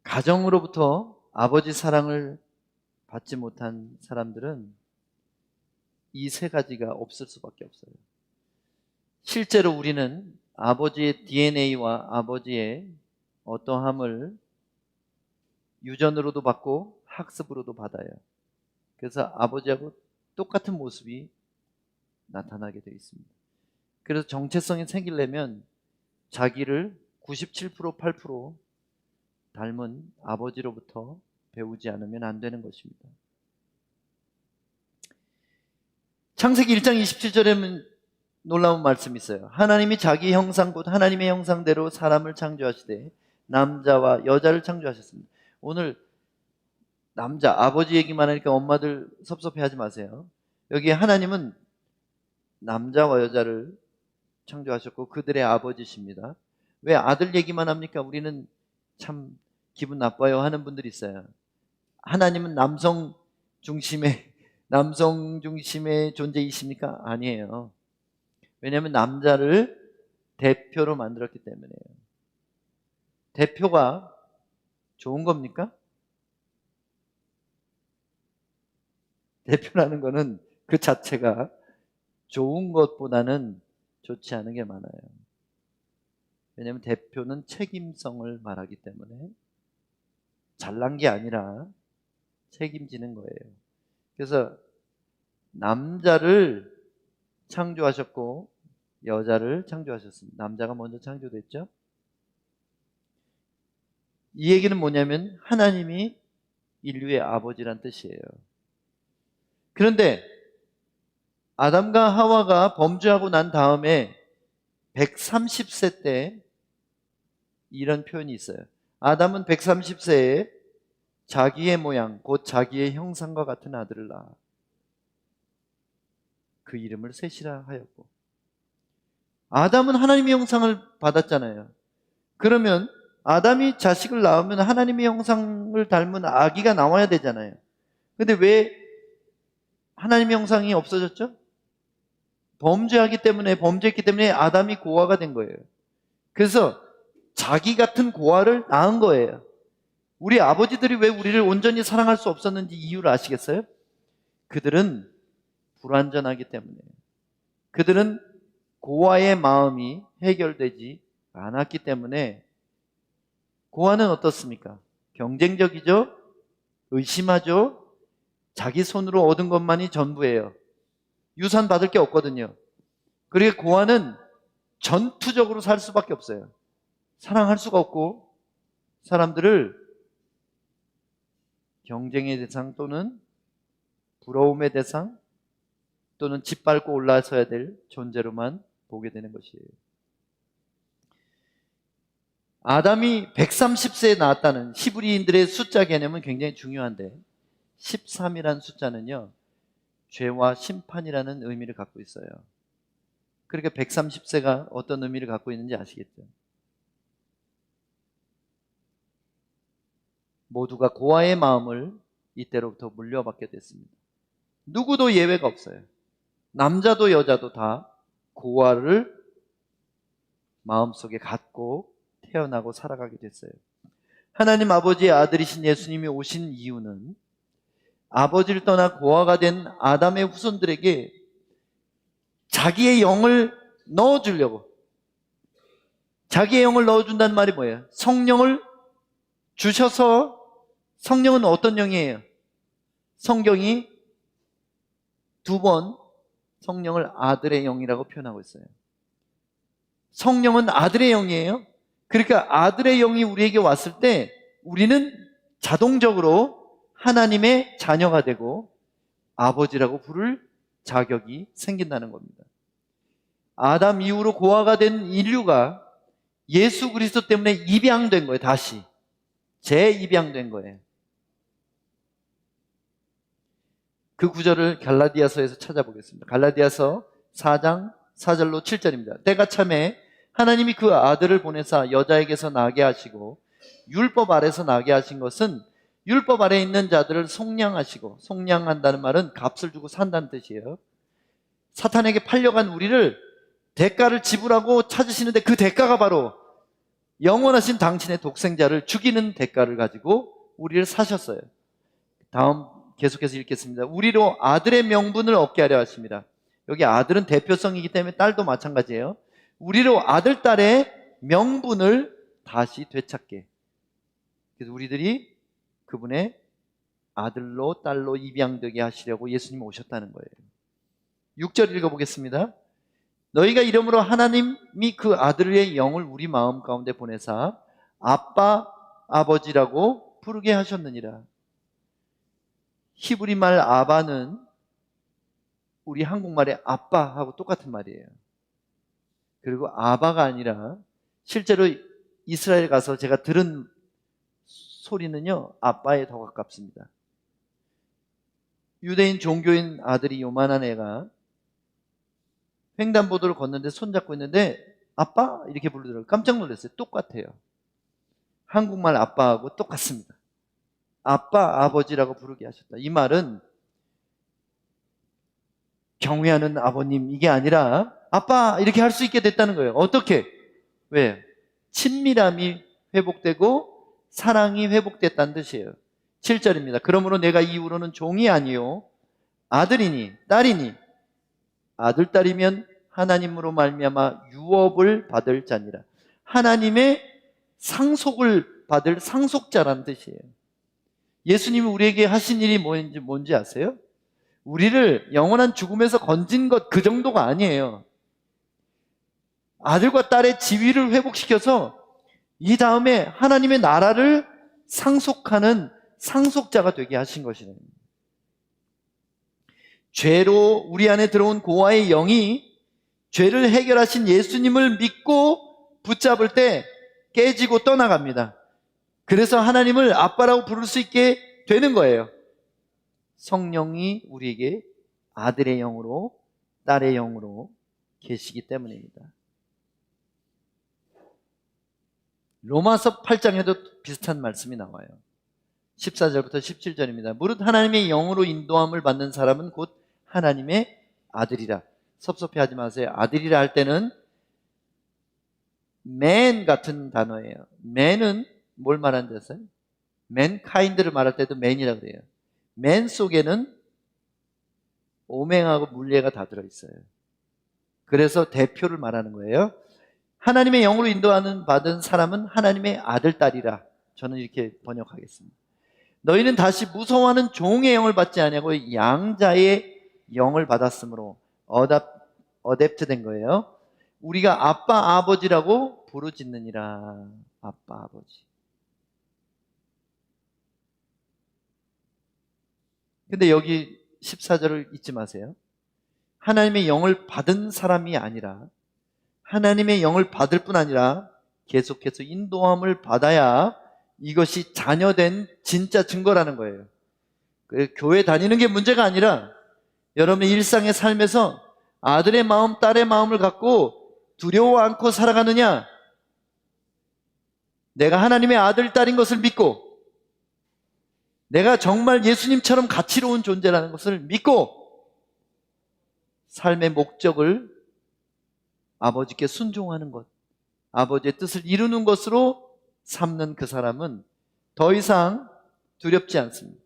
가정으로부터 아버지 사랑을 받지 못한 사람들은 이 세 가지가 없을 수밖에 없어요. 실제로 우리는 아버지의 DNA와 아버지의 어떠함을 유전으로도 받고 학습으로도 받아요. 그래서 아버지하고 똑같은 모습이 나타나게 되어 있습니다. 그래서 정체성이 생기려면 자기를 97%, 8% 닮은 아버지로부터 배우지 않으면 안 되는 것입니다. 창세기 1장 27절에 놀라운 말씀이 있어요. 하나님이 자기 형상 곧 하나님의 형상대로 사람을 창조하시되 남자와 여자를 창조하셨습니다. 오늘 남자, 아버지 얘기만 하니까 엄마들 섭섭해하지 마세요. 여기 하나님은 남자와 여자를 창조하셨고 그들의 아버지십니다. 왜 아들 얘기만 합니까? 우리는 참 기분 나빠요 하는 분들이 있어요. 하나님은 남성 중심의 존재이십니까? 아니에요. 왜냐하면 남자를 대표로 만들었기 때문에요. 대표가 좋은 겁니까? 대표라는 거는 그 자체가 좋은 것보다는 좋지 않은 게 많아요. 왜냐하면 대표는 책임성을 말하기 때문에 잘난 게 아니라 책임지는 거예요. 그래서 남자를 창조하셨고 여자를 창조하셨습니다. 남자가 먼저 창조됐죠. 이 얘기는 뭐냐면 하나님이 인류의 아버지란 뜻이에요. 그런데 아담과 하와가 범죄하고 난 다음에 130세 때 이런 표현이 있어요. 아담은 130세에 자기의 모양, 곧 자기의 형상과 같은 아들을 낳아 그 이름을 셋이라 하였고, 아담은 하나님의 형상을 받았잖아요. 그러면 아담이 자식을 낳으면 하나님의 형상을 닮은 아기가 나와야 되잖아요. 근데 왜 하나님의 형상이 없어졌죠? 범죄했기 때문에 아담이 고아가 된 거예요. 그래서 자기 같은 고아를 낳은 거예요. 우리 아버지들이 왜 우리를 온전히 사랑할 수 없었는지 이유를 아시겠어요? 그들은 불완전하기 때문에. 그들은 고아의 마음이 해결되지 않았기 때문에 고아는 어떻습니까? 경쟁적이죠? 의심하죠? 자기 손으로 얻은 것만이 전부예요. 유산 받을 게 없거든요. 그리고 고아는 전투적으로 살 수밖에 없어요. 사랑할 수가 없고 사람들을 경쟁의 대상 또는 부러움의 대상 또는 짓밟고 올라서야 될 존재로만 보게 되는 것이에요. 아담이 130세에 낳았다는 히브리인들의 숫자 개념은 굉장히 중요한데 13이라는 숫자는요, 죄와 심판이라는 의미를 갖고 있어요. 그러니까 130세가 어떤 의미를 갖고 있는지 아시겠죠? 모두가 고아의 마음을 이때로부터 물려받게 됐습니다. 누구도 예외가 없어요. 남자도 여자도 다 고아를 마음속에 갖고 태어나고 살아가게 됐어요. 하나님 아버지의 아들이신 예수님이 오신 이유는 아버지를 떠나 고아가 된 아담의 후손들에게 자기의 영을 넣어주려고, 자기의 영을 넣어준다는 말이 뭐예요? 성령을 주셔서, 성령은 어떤 영이에요? 성경이 두 번 성령을 아들의 영이라고 표현하고 있어요. 성령은 아들의 영이에요. 그러니까 아들의 영이 우리에게 왔을 때 우리는 자동적으로 하나님의 자녀가 되고 아버지라고 부를 자격이 생긴다는 겁니다. 아담 이후로 고아가 된 인류가 예수 그리스도 때문에 입양된 거예요. 다시 재입양된 거예요. 그 구절을 갈라디아서에서 찾아보겠습니다. 갈라디아서 4장 4절로 7절입니다. 때가 참에 하나님이 그 아들을 보내사 여자에게서 나게 하시고 율법 아래서 나게 하신 것은 율법 아래에 있는 자들을 속량하시고, 속량한다는 말은 값을 주고 산다는 뜻이에요. 사탄에게 팔려간 우리를 대가를 지불하고 찾으시는데 그 대가가 바로 영원하신 당신의 독생자를 죽이는 대가를 가지고 우리를 사셨어요. 다음 계속해서 읽겠습니다. 우리로 아들의 명분을 얻게 하려 하십니다. 여기 아들은 대표성이기 때문에 딸도 마찬가지예요. 우리로 아들, 딸의 명분을 다시 되찾게. 그래서 우리들이 그분의 아들로 딸로 입양되게 하시려고 예수님이 오셨다는 거예요. 6절 읽어보겠습니다. 너희가 이러므로 하나님이 그 아들의 영을 우리 마음 가운데 보내사 아빠, 아버지라고 부르게 하셨느니라. 히브리 말 아바는 우리 한국말의 아빠하고 똑같은 말이에요. 그리고 아바가 아니라 실제로 이스라엘 가서 제가 들은 소리는요, 아빠에 더 가깝습니다. 유대인 종교인 아들이 요만한 애가 횡단보도를 걷는데 손잡고 있는데 아빠? 이렇게 부르더라고요. 깜짝 놀랐어요. 똑같아요. 한국말 아빠하고 똑같습니다. 아빠, 아버지라고 부르게 하셨다. 이 말은 경외하는 아버님 이게 아니라 아빠 이렇게 할 수 있게 됐다는 거예요. 어떻게? 왜? 친밀함이 회복되고 사랑이 회복됐다는 뜻이에요. 7절입니다. 그러므로 내가 이후로는 종이 아니요 아들이니 딸이니 아들, 딸이면 하나님으로 말미암아 유업을 받을 자니라. 하나님의 상속을 받을 상속자라는 뜻이에요. 예수님이 우리에게 하신 일이 뭔지 아세요? 우리를 영원한 죽음에서 건진 것 그 정도가 아니에요. 아들과 딸의 지위를 회복시켜서 이 다음에 하나님의 나라를 상속하는 상속자가 되게 하신 것이네요. 죄로 우리 안에 들어온 고아의 영이 죄를 해결하신 예수님을 믿고 붙잡을 때 깨지고 떠나갑니다. 그래서 하나님을 아빠라고 부를 수 있게 되는 거예요. 성령이 우리에게 아들의 영으로 딸의 영으로 계시기 때문입니다. 로마서 8장에도 비슷한 말씀이 나와요. 14절부터 17절입니다. 무릇 하나님의 영으로 인도함을 받는 사람은 곧 하나님의 아들이라. 섭섭해하지 마세요. 아들이라 할 때는 man 같은 단어예요. man은 뭘 말하는 줄 아세요? mankind를 말할 때도 man이라고 그래요. man 속에는 오맹하고 물레가 다 들어있어요. 그래서 대표를 말하는 거예요. 하나님의 영으로 인도하는 받은 사람은 하나님의 아들, 딸이라. 저는 이렇게 번역하겠습니다. 너희는 다시 무서워하는 종의 영을 받지 아니하고 양자의 영을 받았으므로 어댑트 된 거예요. 우리가 아빠, 아버지라고 부르짖느니라. 아빠, 아버지. 근데 여기 14절을 잊지 마세요. 하나님의 영을 받은 사람이 아니라 하나님의 영을 받을 뿐 아니라 계속해서 인도함을 받아야 이것이 자녀된 진짜 증거라는 거예요. 교회 다니는 게 문제가 아니라 여러분의 일상의 삶에서 아들의 마음, 딸의 마음을 갖고 두려워 않고 살아가느냐, 내가 하나님의 아들, 딸인 것을 믿고 내가 정말 예수님처럼 가치로운 존재라는 것을 믿고 삶의 목적을 아버지께 순종하는 것, 아버지의 뜻을 이루는 것으로 삼는 그 사람은 더 이상 두렵지 않습니다.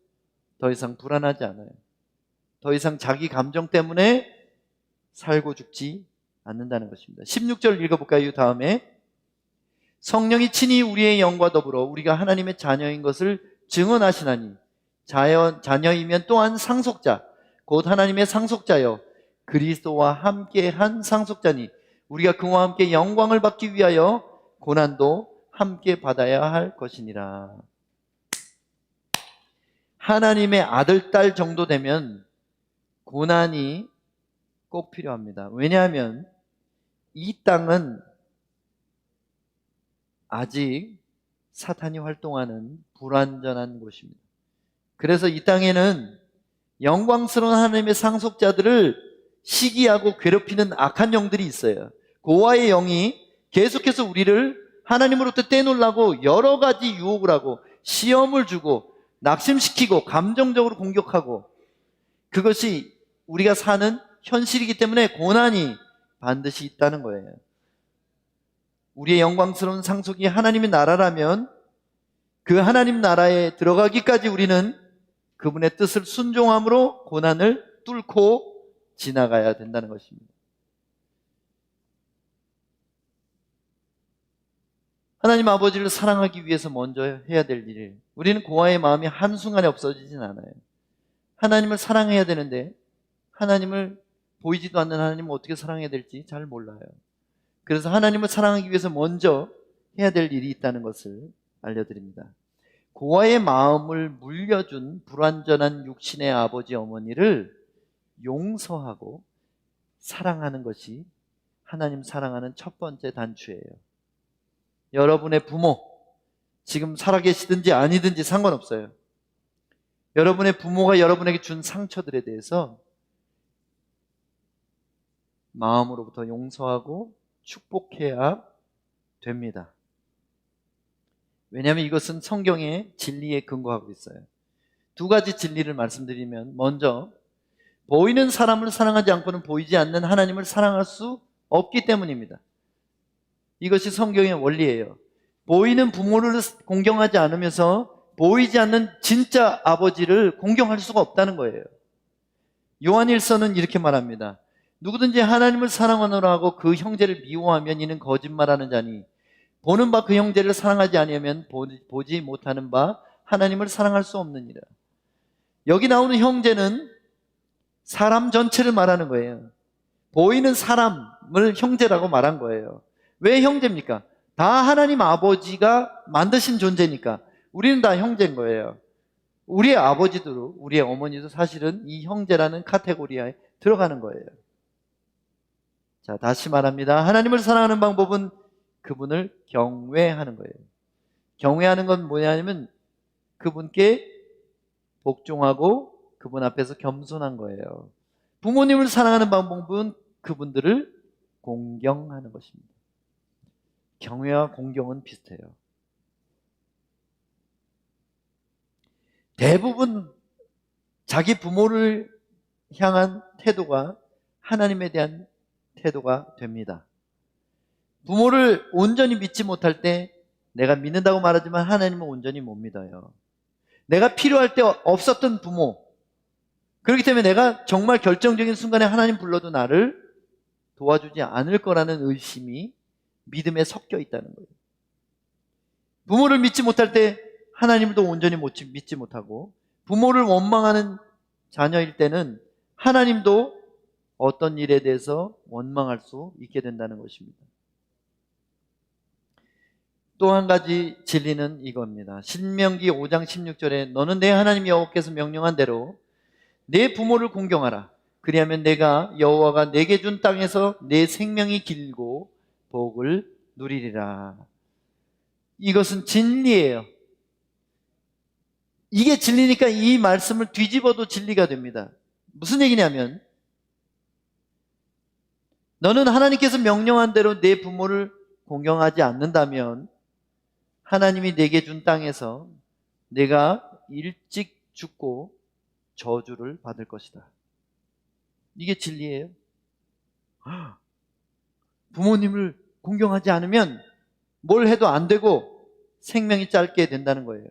더 이상 불안하지 않아요. 더 이상 자기 감정 때문에 살고 죽지 않는다는 것입니다. 16절 읽어볼까요? 다음에 성령이 친히 우리의 영과 더불어 우리가 하나님의 자녀인 것을 증언하시나니 자녀이면 또한 상속자 곧 하나님의 상속자여 그리스도와 함께한 상속자니 우리가 그와 함께 영광을 받기 위하여 고난도 함께 받아야 할 것이니라. 하나님의 아들, 딸 정도 되면 고난이 꼭 필요합니다. 왜냐하면 이 땅은 아직 사탄이 활동하는 불완전한 곳입니다. 그래서 이 땅에는 영광스러운 하나님의 상속자들을 시기하고 괴롭히는 악한 영들이 있어요. 고아의 영이 계속해서 우리를 하나님으로부터 떼놓으려고 여러 가지 유혹을 하고 시험을 주고 낙심시키고 감정적으로 공격하고, 그것이 우리가 사는 현실이기 때문에 고난이 반드시 있다는 거예요. 우리의 영광스러운 상속이 하나님의 나라라면 그 하나님 나라에 들어가기까지 우리는 그분의 뜻을 순종함으로 고난을 뚫고 지나가야 된다는 것입니다. 하나님 아버지를 사랑하기 위해서 먼저 해야 될 일, 우리는 고아의 마음이 한순간에 없어지진 않아요. 하나님을 사랑해야 되는데 하나님을 보이지도 않는 하나님을 어떻게 사랑해야 될지 잘 몰라요. 그래서 하나님을 사랑하기 위해서 먼저 해야 될 일이 있다는 것을 알려드립니다. 고아의 마음을 물려준 불완전한 육신의 아버지 어머니를 용서하고 사랑하는 것이 하나님 사랑하는 첫 번째 단추예요. 여러분의 부모, 지금 살아계시든지 아니든지 상관없어요. 여러분의 부모가 여러분에게 준 상처들에 대해서 마음으로부터 용서하고 축복해야 됩니다. 왜냐하면 이것은 성경의 진리에 근거하고 있어요. 두 가지 진리를 말씀드리면, 먼저 보이는 사람을 사랑하지 않고는 보이지 않는 하나님을 사랑할 수 없기 때문입니다. 이것이 성경의 원리예요. 보이는 부모를 공경하지 않으면서 보이지 않는 진짜 아버지를 공경할 수가 없다는 거예요. 요한일서는 이렇게 말합니다. 누구든지 하나님을 사랑하노라 하고 그 형제를 미워하면 이는 거짓말하는 자니 보는 바 그 형제를 사랑하지 아니하면 보지 못하는 바 하나님을 사랑할 수 없느니라. 여기 나오는 형제는 사람 전체를 말하는 거예요. 보이는 사람을 형제라고 말한 거예요. 왜 형제입니까? 다 하나님 아버지가 만드신 존재니까 우리는 다 형제인 거예요. 우리의 아버지도 우리의 어머니도 사실은 이 형제라는 카테고리에 들어가는 거예요. 자, 다시 말합니다. 하나님을 사랑하는 방법은 그분을 경외하는 거예요. 경외하는 건 뭐냐면 그분께 복종하고 그분 앞에서 겸손한 거예요. 부모님을 사랑하는 방법은 그분들을 공경하는 것입니다. 경외와 공경은 비슷해요. 대부분 자기 부모를 향한 태도가 하나님에 대한 태도가 됩니다. 부모를 온전히 믿지 못할 때 내가 믿는다고 말하지만 하나님은 온전히 못 믿어요. 내가 필요할 때 없었던 부모, 그렇기 때문에 내가 정말 결정적인 순간에 하나님 불러도 나를 도와주지 않을 거라는 의심이 믿음에 섞여 있다는 거예요. 부모를 믿지 못할 때 하나님도 온전히 믿지 못하고, 부모를 원망하는 자녀일 때는 하나님도 어떤 일에 대해서 원망할 수 있게 된다는 것입니다. 또 한 가지 진리는 이겁니다. 신명기 5장 16절에 너는 내 하나님 여호와께서 명령한 대로 내 부모를 공경하라. 그리하면 내가 여호와가 내게 준 땅에서 내 생명이 길고 복을 누리리라. 이것은 진리예요. 이게 진리니까 이 말씀을 뒤집어도 진리가 됩니다. 무슨 얘기냐면, 너는 하나님께서 명령한 대로 내 부모를 공경하지 않는다면 하나님이 내게 준 땅에서 내가 일찍 죽고 저주를 받을 것이다. 이게 진리예요. 부모님을 공경하지 않으면 뭘 해도 안 되고 생명이 짧게 된다는 거예요.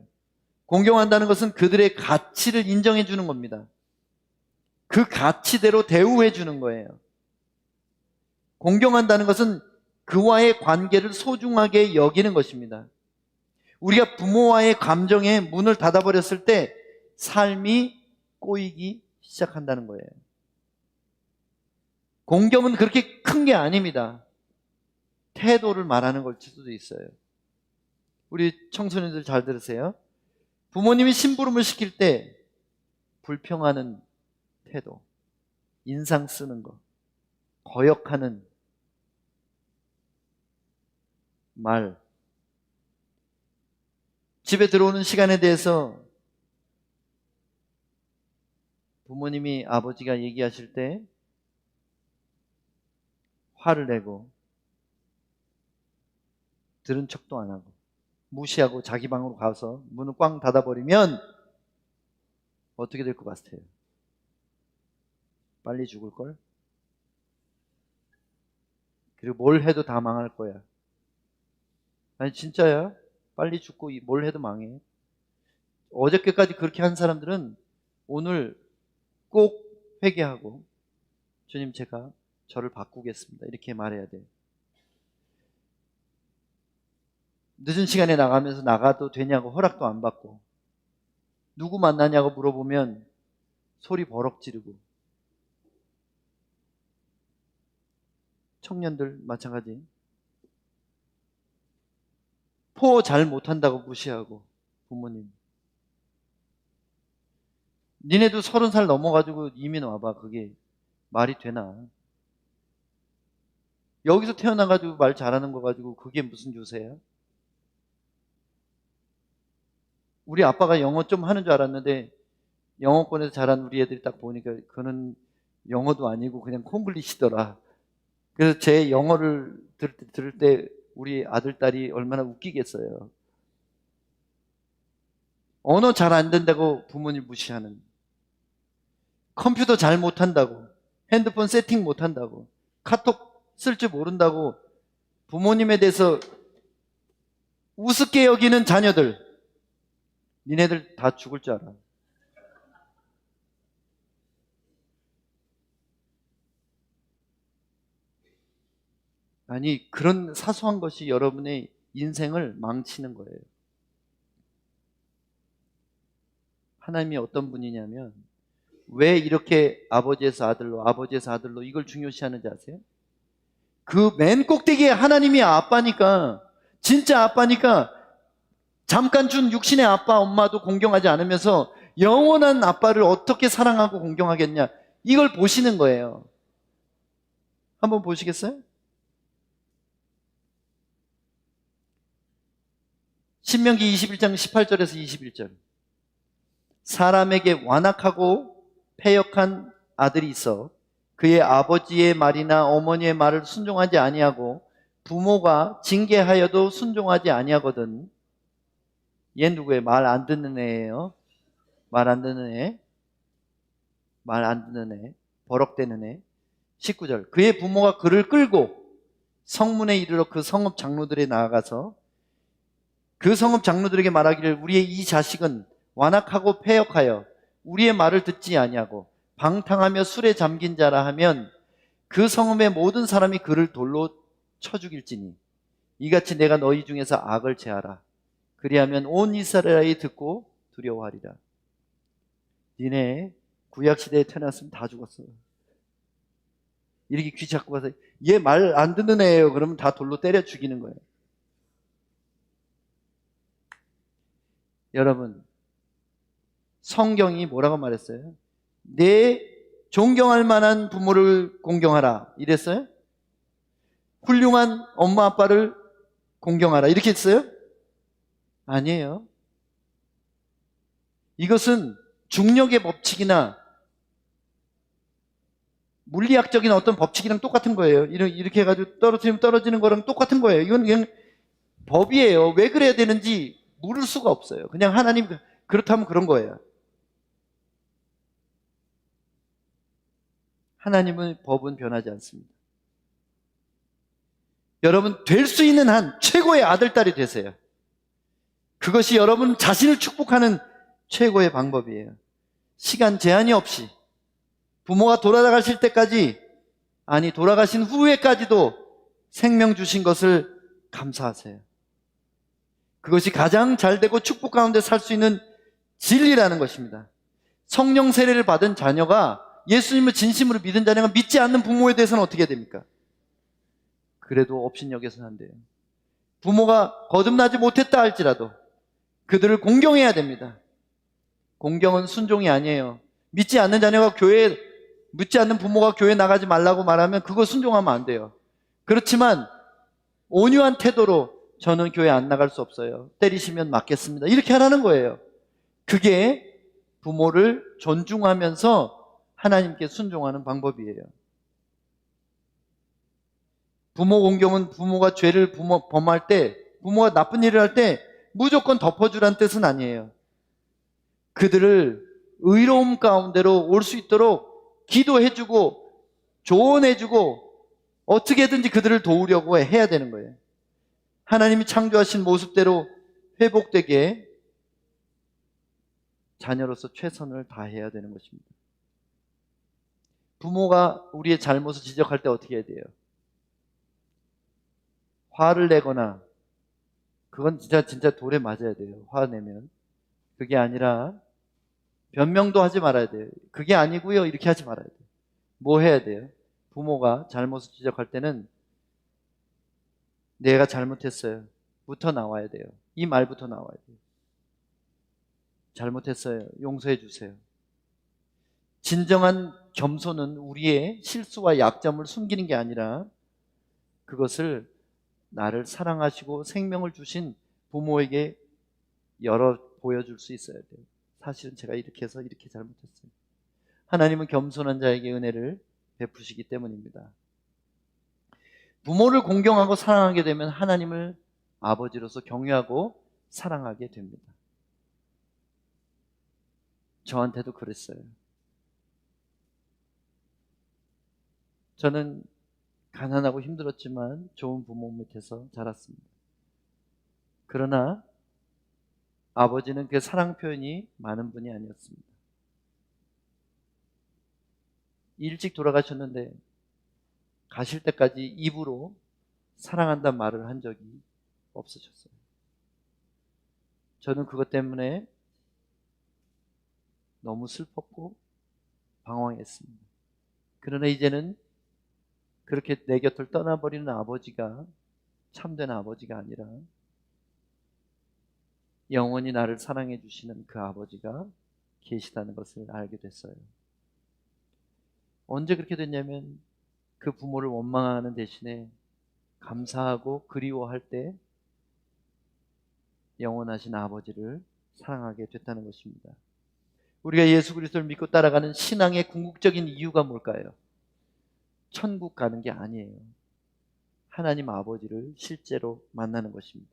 공경한다는 것은 그들의 가치를 인정해 주는 겁니다. 그 가치대로 대우해 주는 거예요. 공경한다는 것은 그와의 관계를 소중하게 여기는 것입니다. 우리가 부모와의 감정에 문을 닫아버렸을 때 삶이 꼬이기 시작한다는 거예요. 공경은 그렇게 큰 게 아닙니다. 태도를 말하는 걸 수도 있어요. 우리 청소년들 잘 들으세요. 부모님이 심부름을 시킬 때 불평하는 태도, 인상 쓰는 거, 거역하는 말, 집에 들어오는 시간에 대해서 부모님이, 아버지가 얘기하실 때 화를 내고 들은 척도 안 하고 무시하고 자기 방으로 가서 문을 꽝 닫아버리면 어떻게 될 것 같아요? 빨리 죽을걸? 그리고 뭘 해도 다 망할 거야. 아니 진짜야. 빨리 죽고 뭘 해도 망해. 어저께까지 그렇게 한 사람들은 오늘 꼭 회개하고 주님 제가 저를 바꾸겠습니다. 이렇게 말해야 돼요. 늦은 시간에 나가면서 나가도 되냐고 허락도 안 받고, 누구 만나냐고 물어보면 소리 버럭 지르고, 청년들 마찬가지. 포 잘 못한다고 무시하고, 부모님. 니네도 30살 넘어가지고 이민 와봐. 그게 말이 되나? 여기서 태어나가지고 말 잘하는 거 가지고 그게 무슨 유세야? 우리 아빠가 영어 좀 하는 줄 알았는데 영어권에서 자란 우리 애들이 딱 보니까 그는 영어도 아니고 그냥 콩글리시더라. 그래서 제 영어를 들을 때 우리 아들, 딸이 얼마나 웃기겠어요. 언어 잘 안 된다고 부모님 무시하는, 컴퓨터 잘 못한다고, 핸드폰 세팅 못한다고, 카톡 쓸 줄 모른다고 부모님에 대해서 우습게 여기는 자녀들, 니네들 다 죽을 줄 알아. 아니, 그런 사소한 것이 여러분의 인생을 망치는 거예요. 하나님이 어떤 분이냐면, 왜 이렇게 아버지에서 아들로, 아버지에서 아들로 이걸 중요시하는지 아세요? 그 맨 꼭대기에 하나님이 아빠니까, 진짜 아빠니까 잠깐 준 육신의 아빠, 엄마도 공경하지 않으면서 영원한 아빠를 어떻게 사랑하고 공경하겠냐, 이걸 보시는 거예요. 한번 보시겠어요? 신명기 21장 18절에서 21절. 사람에게 완악하고 패역한 아들이 있어 그의 아버지의 말이나 어머니의 말을 순종하지 아니하고 부모가 징계하여도 순종하지 아니하거든. 얘 누구예요? 말 안 듣는 애예요. 말 안 듣는 애. 말 안 듣는 애. 버럭대는 애. 19절. 그의 부모가 그를 끌고 성문에 이르러 그 성읍 장로들에 나아가서 그 성읍 장로들에게 말하기를 우리의 이 자식은 완악하고 패역하여 우리의 말을 듣지 아니하고 방탕하며 술에 잠긴 자라 하면 그 성읍의 모든 사람이 그를 돌로 쳐 죽일지니 이같이 내가 너희 중에서 악을 제하라. 그리하면 온 이스라엘이 듣고 두려워하리라. 니네 구약시대에 태어났으면 다 죽었어. 이렇게 귀 잡고 가서 얘 말 안 듣는 애예요. 그러면 다 돌로 때려 죽이는 거예요. 여러분, 성경이 뭐라고 말했어요? 내 존경할 만한 부모를 공경하라 이랬어요? 훌륭한 엄마 아빠를 공경하라 이렇게 했어요? 아니에요. 이것은 중력의 법칙이나 물리학적인 어떤 법칙이랑 똑같은 거예요. 이렇게 해가지고 떨어지면 떨어지는 거랑 똑같은 거예요. 이건 그냥 법이에요. 왜 그래야 되는지 물을 수가 없어요. 그냥 하나님 그렇다면 그런 거예요. 하나님의 법은 변하지 않습니다. 여러분, 될 수 있는 한 최고의 아들, 딸이 되세요. 그것이 여러분 자신을 축복하는 최고의 방법이에요. 시간 제한이 없이 부모가 돌아가실 때까지, 아니 돌아가신 후에까지도 생명 주신 것을 감사하세요. 그것이 가장 잘되고 축복 가운데 살 수 있는 진리라는 것입니다. 성령 세례를 받은 자녀가, 예수님을 진심으로 믿은 자녀가 믿지 않는 부모에 대해서는 어떻게 됩니까? 그래도 업신여겨서는 안 돼요. 부모가 거듭나지 못했다 할지라도 그들을 공경해야 됩니다. 공경은 순종이 아니에요. 믿지 않는 자녀가 믿지 않는 부모가 교회 나가지 말라고 말하면 그거 순종하면 안 돼요. 그렇지만 온유한 태도로 저는 교회 안 나갈 수 없어요. 때리시면 맞겠습니다. 이렇게 하라는 거예요. 그게 부모를 존중하면서 하나님께 순종하는 방법이에요. 부모 공경은 부모가 죄를 범할 때, 부모가 나쁜 일을 할 때 무조건 덮어주라는 뜻은 아니에요. 그들을 의로움 가운데로 올 수 있도록 기도해주고 조언해주고 어떻게든지 그들을 도우려고 해야 되는 거예요. 하나님이 창조하신 모습대로 회복되게 자녀로서 최선을 다해야 되는 것입니다. 부모가 우리의 잘못을 지적할 때 어떻게 해야 돼요? 화를 내거나, 그건 진짜 돌에 맞아야 돼요. 화내면. 그게 아니라 변명도 하지 말아야 돼요. 그게 아니고요, 이렇게 하지 말아야 돼요. 뭐 해야 돼요? 부모가 잘못을 지적할 때는 내가 잘못했어요 부터 나와야 돼요. 이 말부터 나와야 돼요. 잘못했어요, 용서해 주세요. 진정한 겸손은 우리의 실수와 약점을 숨기는 게 아니라 그것을 나를 사랑하시고 생명을 주신 부모에게 보여줄 수 있어야 돼요. 사실은 제가 이렇게 해서 이렇게 잘못했어요. 하나님은 겸손한 자에게 은혜를 베푸시기 때문입니다. 부모를 공경하고 사랑하게 되면 하나님을 아버지로서 경외하고 사랑하게 됩니다. 저한테도 그랬어요. 저는 가난하고 힘들었지만 좋은 부모 밑에서 자랐습니다. 그러나 아버지는 그 사랑 표현이 많은 분이 아니었습니다. 일찍 돌아가셨는데 가실 때까지 입으로 사랑한다는 말을 한 적이 없으셨어요. 저는 그것 때문에 너무 슬펐고 방황했습니다. 그러나 이제는 그렇게 내 곁을 떠나버리는 아버지가 참된 아버지가 아니라 영원히 나를 사랑해 주시는 그 아버지가 계시다는 것을 알게 됐어요. 언제 그렇게 됐냐면 그 부모를 원망하는 대신에 감사하고 그리워할 때 영원하신 아버지를 사랑하게 됐다는 것입니다. 우리가 예수 그리스도를 믿고 따라가는 신앙의 궁극적인 이유가 뭘까요? 천국 가는 게 아니에요. 하나님 아버지를 실제로 만나는 것입니다.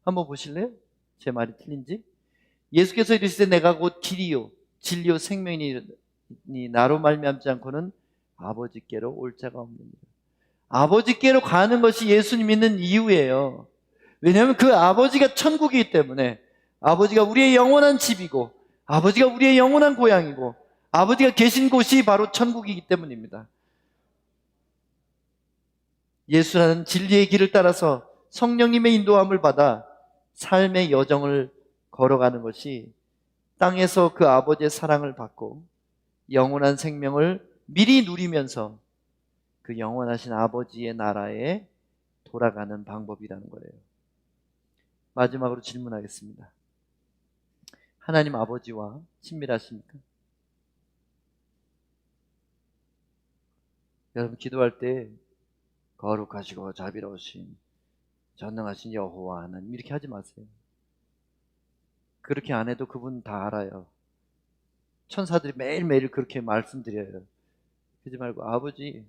한번 보실래요? 제 말이 틀린지? 예수께서 이르시되 내가 곧 길이요 진리요 생명이니 나로 말미암지 않고는 아버지께로 올 자가 없느니라. 아버지께로 가는 것이 예수님 믿는 이유예요. 왜냐하면 그 아버지가 천국이기 때문에, 아버지가 우리의 영원한 집이고 아버지가 우리의 영원한 고향이고 아버지가 계신 곳이 바로 천국이기 때문입니다. 예수라는 진리의 길을 따라서 성령님의 인도함을 받아 삶의 여정을 걸어가는 것이 땅에서 그 아버지의 사랑을 받고 영원한 생명을 미리 누리면서 그 영원하신 아버지의 나라에 돌아가는 방법이라는 거예요. 마지막으로 질문하겠습니다. 하나님 아버지와 친밀하십니까? 여러분 기도할 때 거룩하시고 자비로우신 전능하신 여호와 하나님 이렇게 하지 마세요. 그렇게 안 해도 그분 다 알아요. 천사들이 매일매일 그렇게 말씀드려요. 그러지 말고 아버지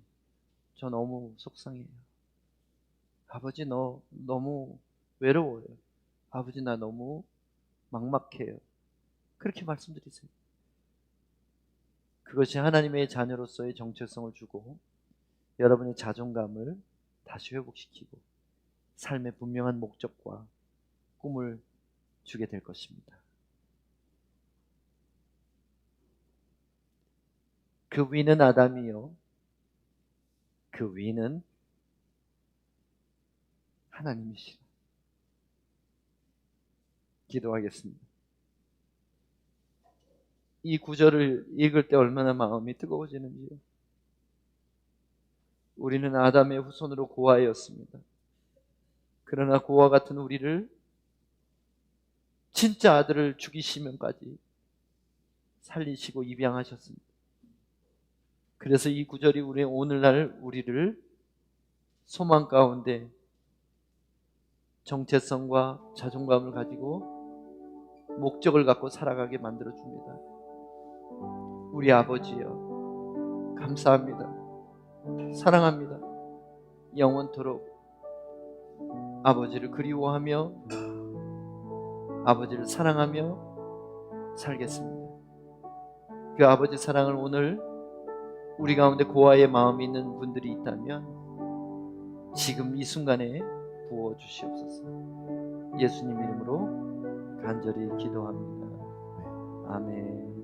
저 너무 속상해요. 아버지 너무 외로워요. 아버지 나 너무 막막해요. 그렇게 말씀드리세요. 그것이 하나님의 자녀로서의 정체성을 주고 여러분의 자존감을 다시 회복시키고 삶의 분명한 목적과 꿈을 주게 될 것입니다. 그 위는 아담이요 그 위는 하나님이시라. 기도하겠습니다. 이 구절을 읽을 때 얼마나 마음이 뜨거워지는지요. 우리는 아담의 후손으로 고아였습니다. 그러나 고아 같은 우리를 진짜 아들을 죽이시면까지 살리시고 입양하셨습니다. 그래서 이 구절이 우리 오늘날 우리를 소망 가운데 정체성과 자존감을 가지고 목적을 갖고 살아가게 만들어 줍니다. 우리 아버지여 감사합니다. 사랑합니다. 영원토록 아버지를 그리워하며 아버지를 사랑하며 살겠습니다. 그 아버지 사랑을 오늘 우리 가운데 고아의 마음이 있는 분들이 있다면 지금 이 순간에 부어주시옵소서. 예수님 이름으로 간절히 기도합니다. 아멘.